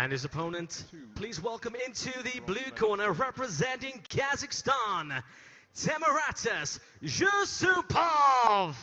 And his opponent, please welcome into the blue corner representing Kazakhstan, Temiratas Yusupov.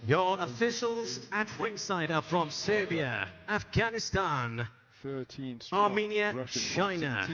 Your officials at ringside are from Serbia, Afghanistan, Armenia, China.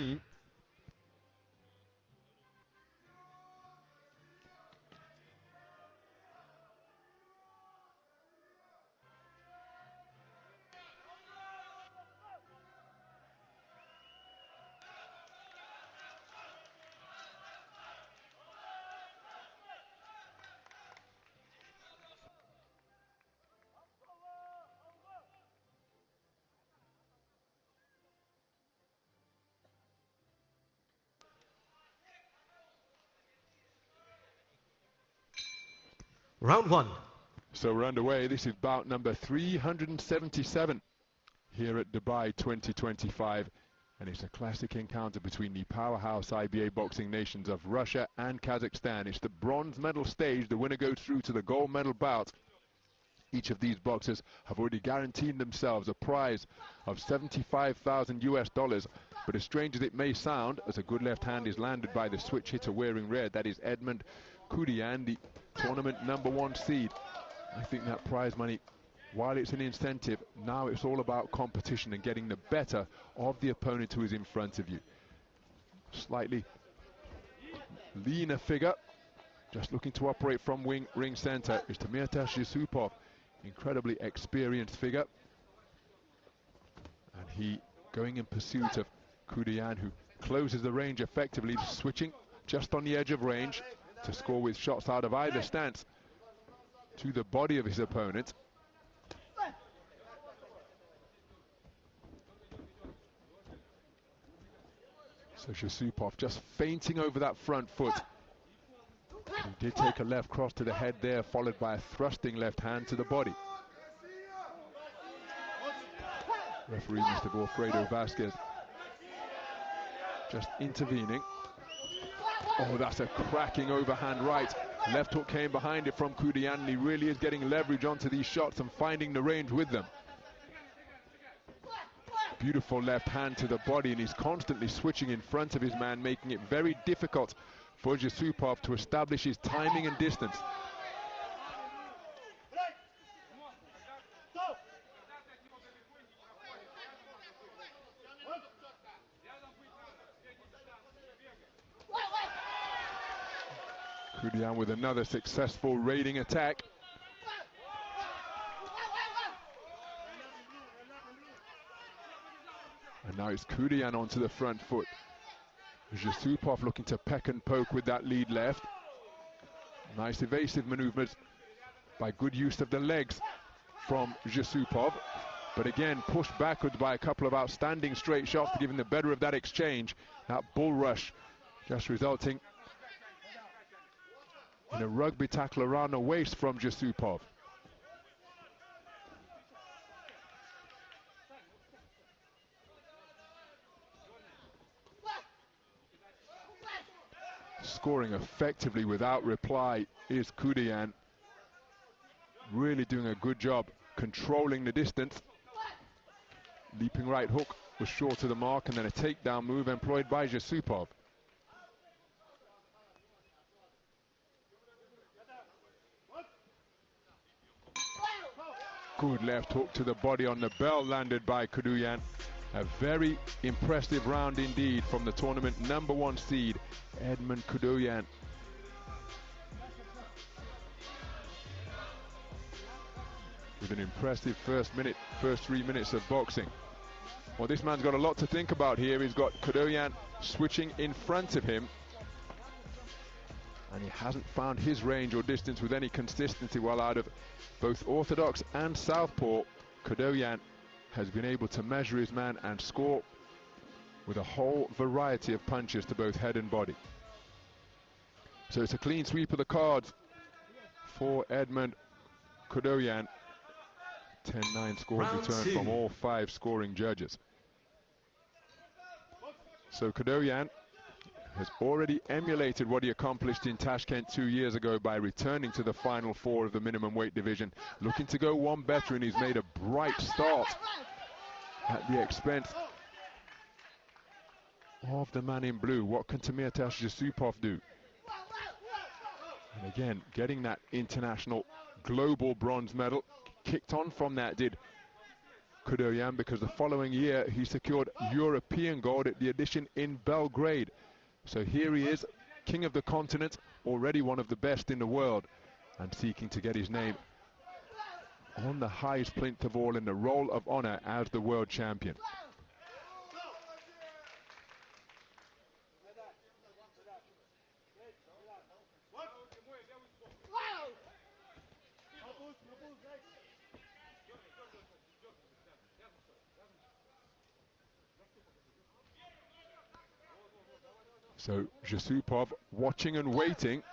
Round one. So we're underway. This is bout number 377 here at Dubai 2025. And it's a classic encounter between the powerhouse IBA boxing nations of Russia and Kazakhstan. It's the bronze medal stage. The winner goes through to the gold medal bout. Each of these boxers have already guaranteed themselves a prize of $75,000 US. But as strange as it may sound, as a good left hand is landed by the switch hitter wearing red, that is Edmund Kudian, the tournament #1 seed. I think that prize money, while it's an incentive, now it's all about competition and getting the better of the opponent who is in front of you. Slightly leaner figure, just looking to operate from ring center, is Temiratas Yusupov. Incredibly experienced figure. And he going in pursuit of Kudian, who closes the range effectively, switching just on the edge of range to score with shots out of either stance to the body of his opponent. So Yusupov just feinting over that front foot. He did take a left cross to the head there, followed by a thrusting left hand to the body. Referee Mr. Alfredo Vasquez just intervening. Oh, that's a cracking overhand right. Left hook came behind it from Kudian, and he really is getting leverage onto these shots and finding the range with them. Beautiful left hand to the body, and he's constantly switching in front of his man, making it very difficult for Yusupov to establish his timing and distance. Kudian with another successful raiding attack. And now it's Kudian onto the front foot. Yusupov looking to peck and poke with that lead left. Nice evasive maneuvers by good use of the legs from Yusupov. But again, pushed backwards by a couple of outstanding straight shots to give him the better of that exchange. That bull rush just resulting in a rugby tackle around the waist from Yusupov. Scoring effectively without reply is Kudian. Really doing a good job controlling the distance. Leaping right hook was short of the mark, and then a takedown move employed by Yusupov. Good left hook to the body on the bell landed by Kudian. A very impressive round indeed from the tournament #1 seed, Edmund Kudian. With an impressive first 3 minutes of boxing. Well, this man's got a lot to think about here. He's got Kudian switching in front of him, and he hasn't found his range or distance with any consistency while out of both orthodox and southpaw. Kudoyan has been able to measure his man and score with a whole variety of punches to both head and body. So it's a clean sweep of the cards for Edmund Kudoyan. 10-9 scores returned from all 5 scoring judges. So Kudoyan has already emulated what he accomplished in Tashkent 2 years ago by returning to the final 4 of the minimum weight division, looking to go one better, and he's made a bright start at the expense of the man in blue. What can Tamirtas Yusupov do? And again, getting that international global bronze medal. Kicked on from that did Kudoyan, because the following year he secured European gold at the edition in Belgrade. So here he is, king of the continent, already one of the best in the world, and seeking to get his name on the highest plinth of all in the roll of honor as the world champion. So Yusupov watching and waiting,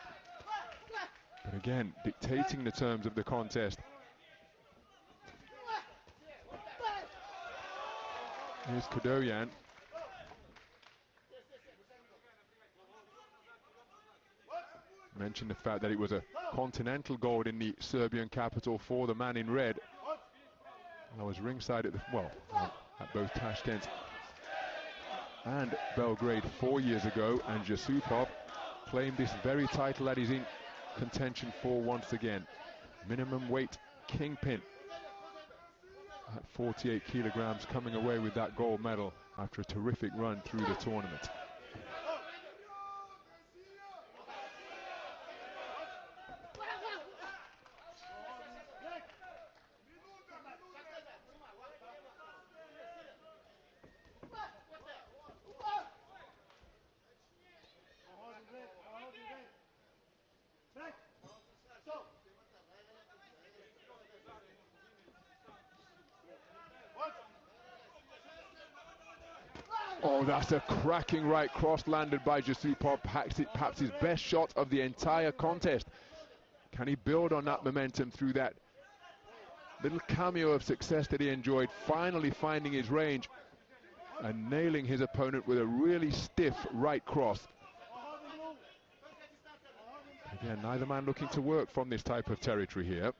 but again dictating the terms of the contest. Here's Kudoyan. Mentioned the fact that it was a continental gold in the Serbian capital for the man in red. I was ringside at at both Tashkent and Belgrade 4 years ago, and Yusupov claimed this very title that he's in contention for once again. Minimum weight kingpin at 48 kilograms, coming away with that gold medal after a terrific run through the tournament. Oh, that's a cracking right cross landed by Yusupov, perhaps his best shot of the entire contest. Can he build on that momentum through that little cameo of success that he enjoyed, finally finding his range and nailing his opponent with a really stiff right cross? Again, neither man looking to work from this type of territory here.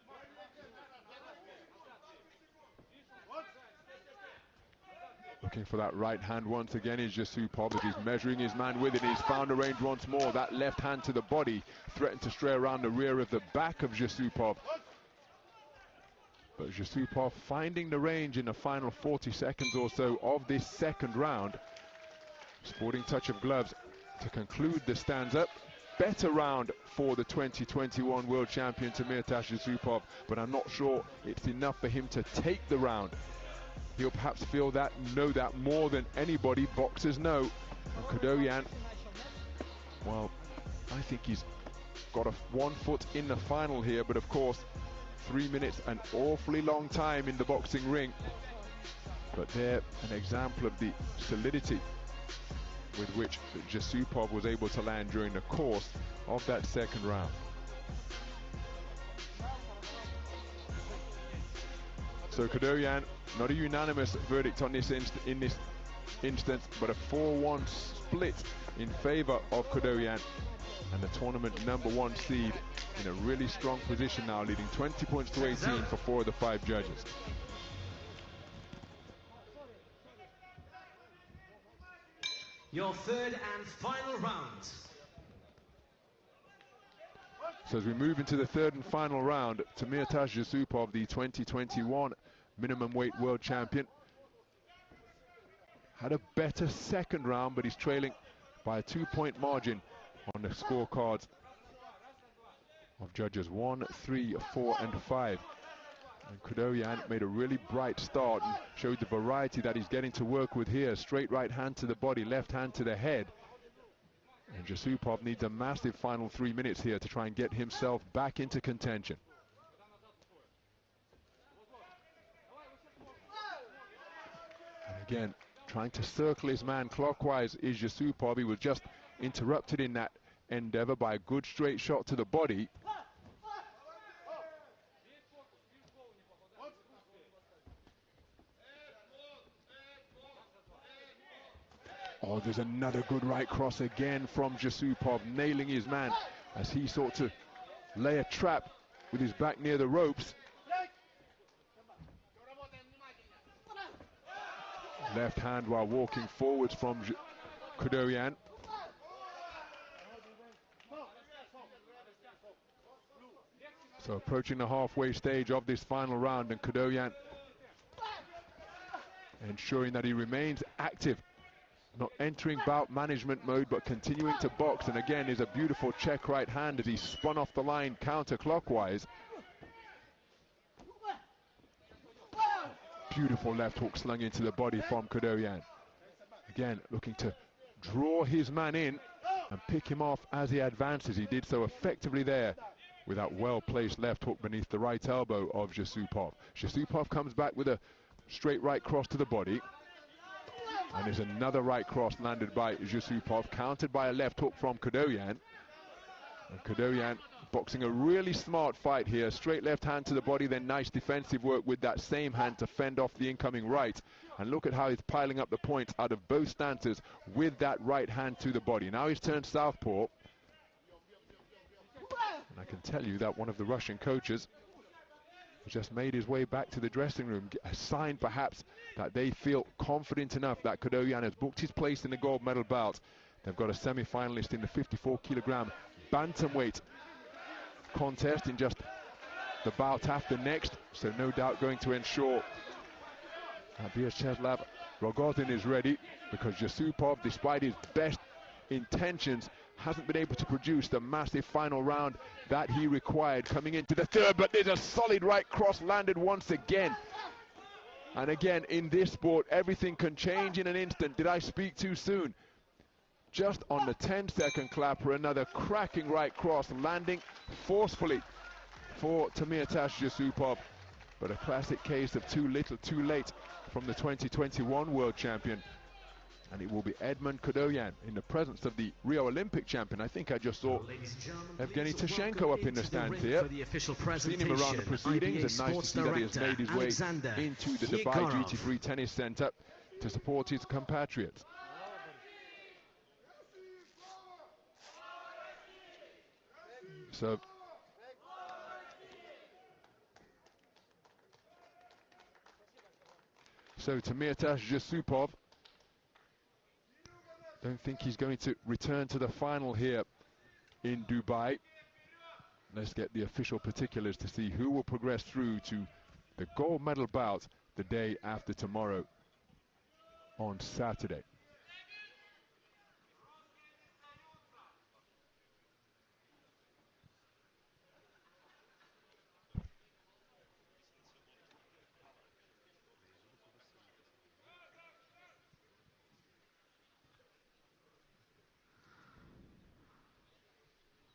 Looking for that right hand once again is Yusupov, as he's measuring his man with it. He's found a range once more. That left hand to the body threatened to stray around the rear of the back of Yusupov. But Yusupov finding the range in the final 40 seconds or so of this second round. Sporting touch of gloves to conclude the stanza. Better round for the 2021 world champion Tamirtas Yusupov, but I'm not sure it's enough for him to take the round. He'll perhaps feel that, know that more than anybody. Boxers know. And Kudoyan, well, I think he's got one foot in the final here, but of course 3 minutes, an awfully long time in the boxing ring. But they're an example of the solidity with which Yusupov was able to land during the course of that second round. So Kudoyan, not a unanimous verdict on this in this instance, but a 4-1 split in favor of Kudoyan, and the tournament #1 seed in a really strong position now, leading 20 points to 18 for 4 of the 5 judges. Your third and final round. So as we move into the third and final round, Tamirtas Yusupov, the 2021 minimum weight world champion, had a better second round, but he's trailing by a 2-point margin on the scorecards of judges 1, 3, 4, and 5. And Kudoyan made a really bright start and showed the variety that he's getting to work with here. Straight right hand to the body, left hand to the head. And Yusupov needs a massive final 3 minutes here to try and get himself back into contention. Again, trying to circle his man clockwise is Yusupov. He was just interrupted in that endeavor by a good straight shot to the body. Oh, there's another good right cross again from Yusupov, nailing his man as he sought to lay a trap with his back near the ropes. Left hand while walking forwards from Kudoyan. So approaching the halfway stage of this final round, and Kudoyan ensuring that he remains active, not entering bout management mode, but continuing to box. And again is a beautiful check right hand as he spun off the line counterclockwise. Beautiful left hook slung into the body from Kudoyan. Again, looking to draw his man in and pick him off as he advances. He did so effectively there with that well-placed left hook beneath the right elbow of Yusupov. Yusupov comes back with a straight right cross to the body. And there's another right cross landed by Yusupov, countered by a left hook from Kudoyan. And Kudoyan boxing a really smart fight here. Straight left hand to the body, then nice defensive work with that same hand to fend off the incoming right. And look at how he's piling up the points out of both stances with that right hand to the body. Now he's turned southpaw. And I can tell you that one of the Russian coaches just made his way back to the dressing room, a sign perhaps that they feel confident enough that Kudoyan has booked his place in the gold medal bout. They've got a semi-finalist in the 54-kilogram bantamweight contest in just the bout after next, so no doubt going to ensure that Vyacheslav Rogozin is ready, because Yusupov, despite his best intentions, hasn't been able to produce the massive final round that he required coming into the third. But there's a solid right cross landed once again. And again, in this sport, everything can change in an instant. Did I speak too soon? Just on the 10-second clapper, another cracking right cross landing forcefully for Tamirtash Yusupov. But a classic case of too little, too late from the 2021 world champion. And it will be Edmund Kudoyan in the presence of the Rio Olympic champion. I think I just saw Evgeny Tashenko up in the stands here. Seen him around the proceedings, and nice to see that he has made his way into the Dubai Duty-Free Tennis Centre to support his compatriots. So Tamirtash Yusupov, don't think he's going to return to the final here in Dubai. Let's get the official particulars to see who will progress through to the gold medal bout the day after tomorrow on Saturday.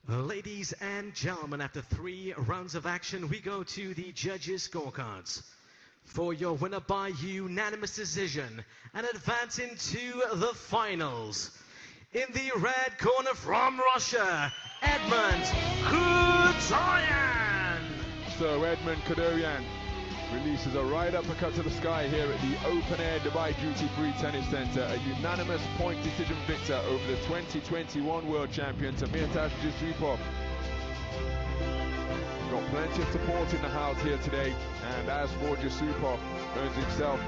Ladies and gentlemen, after 3 rounds of action, we go to the judges' scorecards. For your winner by unanimous decision and advancing to the finals, in the red corner from Russia, Edmund Kudoyan. So Edmund Kudoyan releases a right uppercut to the sky here at the open-air Dubai Duty-Free Tennis Centre. A unanimous point decision victor over the 2021 world champion Tamirtash Yusupov. Got plenty of support in the house here today, and as for Yusupov, earns himself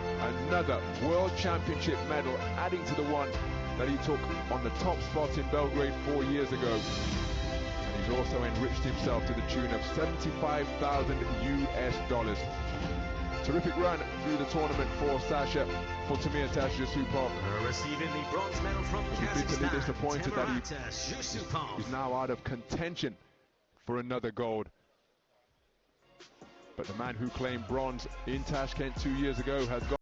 another world championship medal, adding to the one that he took on the top spot in Belgrade 4 years ago. And he's also enriched himself to the tune of $75,000 US. Terrific run through the tournament for Sasha, for Tamirtash Yusupov. Receiving the bronze medal from Kazakhstan, bitterly disappointed that Yusupov. he's now out of contention for another gold. But the man who claimed bronze in Tashkent 2 years ago has gone